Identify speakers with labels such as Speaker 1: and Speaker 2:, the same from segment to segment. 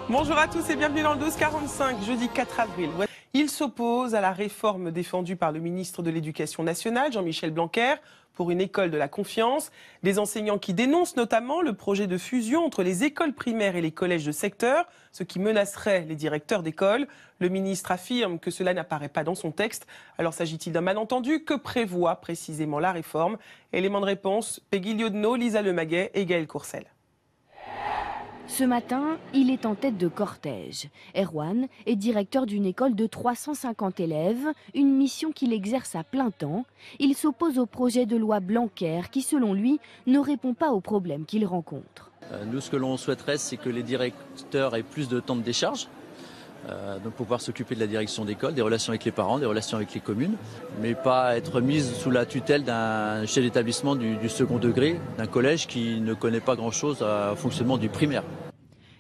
Speaker 1: Bonjour à tous et bienvenue dans le 12-45, jeudi 4 avril. Il s'oppose à la réforme défendue par le ministre de l'Éducation nationale, Jean-Michel Blanquer, pour une école de la confiance. Des enseignants qui dénoncent notamment le projet de fusion entre les écoles primaires et les collèges de secteur, ce qui menacerait les directeurs d'école. Le ministre affirme que cela n'apparaît pas dans son texte. Alors s'agit-il d'un malentendu? Que prévoit précisément la réforme? Élément de réponse, Peggy Liodno, Lisa Lemaguet et Gaël Courcel.
Speaker 2: Ce matin, il est en tête de cortège. Erwan est directeur d'une école de 350 élèves, une mission qu'il exerce à plein temps. Il s'oppose au projet de loi Blanquer qui, selon lui, ne répond pas aux problèmes qu'il rencontre.
Speaker 3: Nous, ce que l'on souhaiterait, c'est que les directeurs aient plus de temps de décharge, donc pour pouvoir s'occuper de la direction d'école, des relations avec les parents, des relations avec les communes, mais pas être mise sous la tutelle d'un chef d'établissement du second degré, d'un collège qui ne connaît pas grand-chose au fonctionnement du primaire.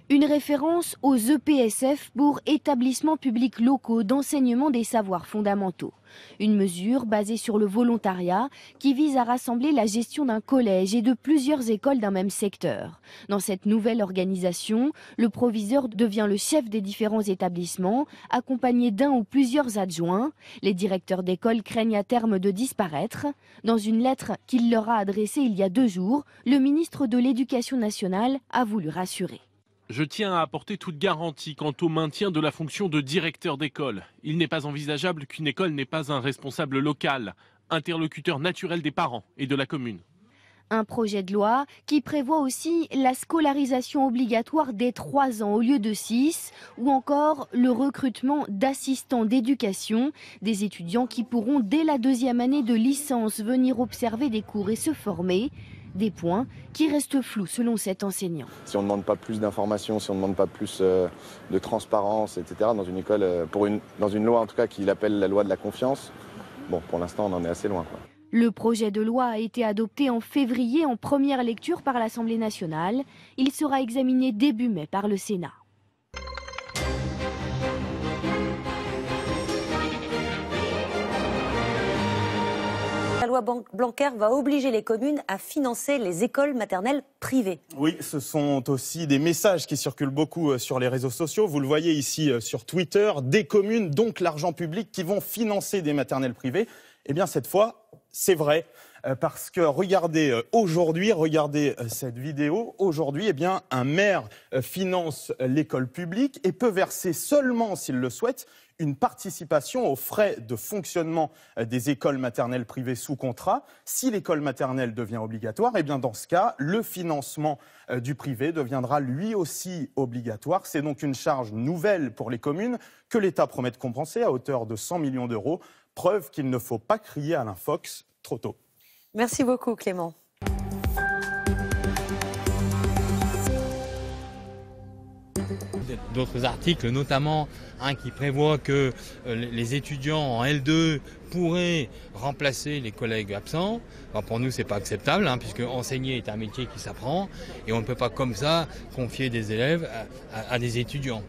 Speaker 2: Une référence aux EPSF pour établissements publics locaux d'enseignement des savoirs fondamentaux. Une mesure basée sur le volontariat qui vise à rassembler la gestion d'un collège et de plusieurs écoles d'un même secteur. Dans cette nouvelle organisation, le proviseur devient le chef des différents établissements, accompagné d'un ou plusieurs adjoints. Les directeurs d'école craignent à terme de disparaître. Dans une lettre qu'il leur a adressée il y a 2 jours, le ministre de l'Éducation nationale a voulu rassurer.
Speaker 4: Je tiens à apporter toute garantie quant au maintien de la fonction de directeur d'école. Il n'est pas envisageable qu'une école n'ait pas un responsable local, interlocuteur naturel des parents et de la commune.
Speaker 2: Un projet de loi qui prévoit aussi la scolarisation obligatoire dès 3 ans au lieu de 6, ou encore le recrutement d'assistants d'éducation, des étudiants qui pourront dès la 2e année de licence venir observer des cours et se former. Des points qui restent flous selon cet enseignant.
Speaker 5: Si on ne demande pas plus d'informations, si on ne demande pas plus de transparence, etc., dans une école, dans une loi en tout cas qu'il appelle la loi de la confiance, bon, pour l'instant on en est assez loin, quoi.
Speaker 2: Le projet de loi a été adopté en février en première lecture par l'Assemblée nationale. Il sera examiné début mai par le Sénat.
Speaker 6: La loi Blanquer va obliger les communes à financer les écoles maternelles privées.
Speaker 7: Oui, ce sont aussi des messages qui circulent beaucoup sur les réseaux sociaux. Vous le voyez ici sur Twitter, des communes, donc l'argent public, qui vont financer des maternelles privées. Eh bien, cette fois, c'est vrai. Parce que regardez aujourd'hui, regardez cette vidéo. Aujourd'hui, eh bien, un maire finance l'école publique et peut verser seulement, s'il le souhaite, une participation aux frais de fonctionnement des écoles maternelles privées sous contrat. Si l'école maternelle devient obligatoire, eh bien, dans ce cas, le financement du privé deviendra lui aussi obligatoire. C'est donc une charge nouvelle pour les communes que l'État promet de compenser à hauteur de 100 millions d'euros. Preuve qu'il ne faut pas crier à l'infox trop tôt.
Speaker 6: Merci beaucoup Clément.
Speaker 8: D'autres articles, notamment un qui prévoit que les étudiants en L2 pourraient remplacer les collègues absents. Enfin, pour nous, c'est pas acceptable, puisque enseigner est un métier qui s'apprend et on ne peut pas comme ça confier des élèves à des étudiants.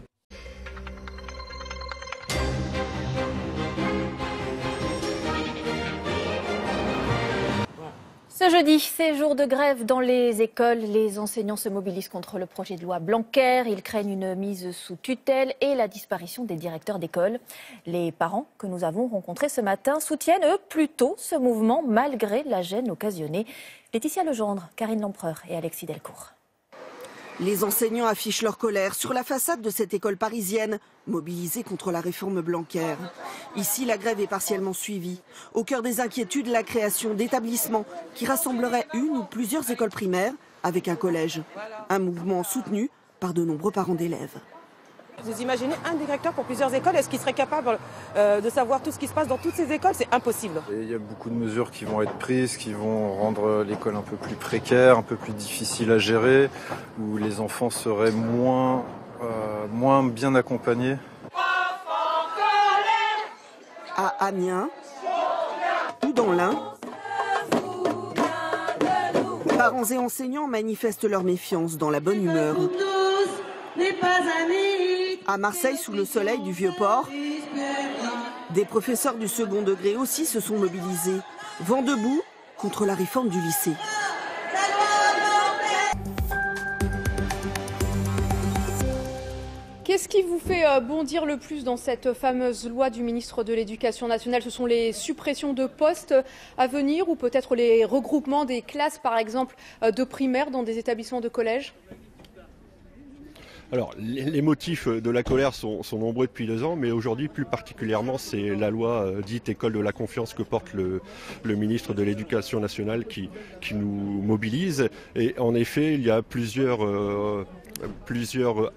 Speaker 9: Ce jeudi, c'est jour de grève dans les écoles. Les enseignants se mobilisent contre le projet de loi Blanquer. Ils craignent une mise sous tutelle et la disparition des directeurs d'école. Les parents que nous avons rencontrés ce matin soutiennent, eux, plutôt ce mouvement malgré la gêne occasionnée. Laetitia Legendre, Karine Lempereur et Alexis Delcourt.
Speaker 10: Les enseignants affichent leur colère sur la façade de cette école parisienne, mobilisée contre la réforme Blanquer. Ici, la grève est partiellement suivie. Au cœur des inquiétudes, la création d'établissements qui rassembleraient une ou plusieurs écoles primaires avec un collège. Un mouvement soutenu par de nombreux parents d'élèves.
Speaker 11: Vous imaginez un directeur pour plusieurs écoles, est-ce qu'il serait capable de savoir tout ce qui se passe dans toutes ces écoles? C'est impossible.
Speaker 12: Et il y a beaucoup de mesures qui vont être prises, qui vont rendre l'école un peu plus précaire, un peu plus difficile à gérer, où les enfants seraient moins bien accompagnés.
Speaker 10: À Amiens ou dans l'Ain, parents et enseignants manifestent leur méfiance dans la bonne humeur. À Marseille, sous le soleil du Vieux-Port, des professeurs du second degré aussi se sont mobilisés, vent debout contre la réforme du lycée.
Speaker 13: Qu'est-ce qui vous fait bondir le plus dans cette fameuse loi du ministre de l'Éducation nationale? Ce sont les suppressions de postes à venir ou peut-être les regroupements des classes, par exemple, de primaire dans des établissements de collège?
Speaker 14: Alors, les motifs de la colère sont nombreux depuis 2 ans, mais aujourd'hui, plus particulièrement, c'est la loi dite École de la confiance que porte le ministre de l'Éducation nationale qui nous mobilise. Et en effet, il y a plusieurs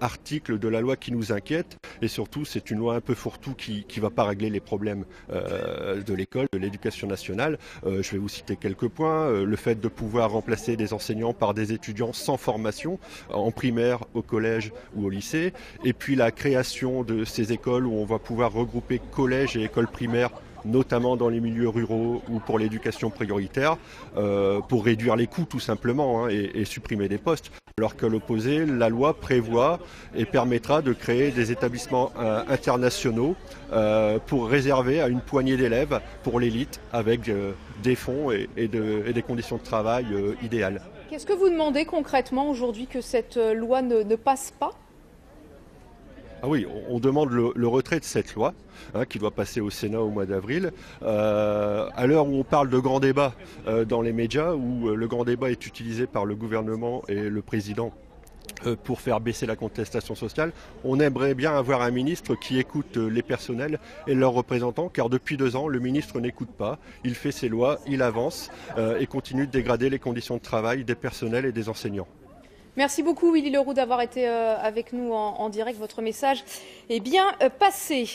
Speaker 14: articles de la loi qui nous inquiètent et surtout c'est une loi un peu fourre-tout qui ne va pas régler les problèmes de l'école, de l'éducation nationale. Je vais vous citer quelques points. Le fait de pouvoir remplacer des enseignants par des étudiants sans formation en primaire, au collège ou au lycée, et puis la création de ces écoles où on va pouvoir regrouper collège et école primaire, notamment dans les milieux ruraux ou pour l'éducation prioritaire, pour réduire les coûts tout simplement et supprimer des postes. Alors qu'à l'opposé, la loi prévoit et permettra de créer des établissements internationaux pour réserver à une poignée d'élèves pour l'élite avec des fonds et des conditions de travail idéales.
Speaker 13: Qu'est-ce que vous demandez concrètement aujourd'hui que cette loi ne passe pas ?
Speaker 14: Ah oui, on demande le retrait de cette loi qui doit passer au Sénat au mois d'avril. À l'heure où on parle de grand débat dans les médias, où le grand débat est utilisé par le gouvernement et le président pour faire baisser la contestation sociale, on aimerait bien avoir un ministre qui écoute les personnels et leurs représentants, car depuis 2 ans, le ministre n'écoute pas, il fait ses lois, il avance et continue de dégrader les conditions de travail des personnels et des enseignants.
Speaker 13: Merci beaucoup Willy Leroux d'avoir été avec nous en direct. Votre message est bien passé.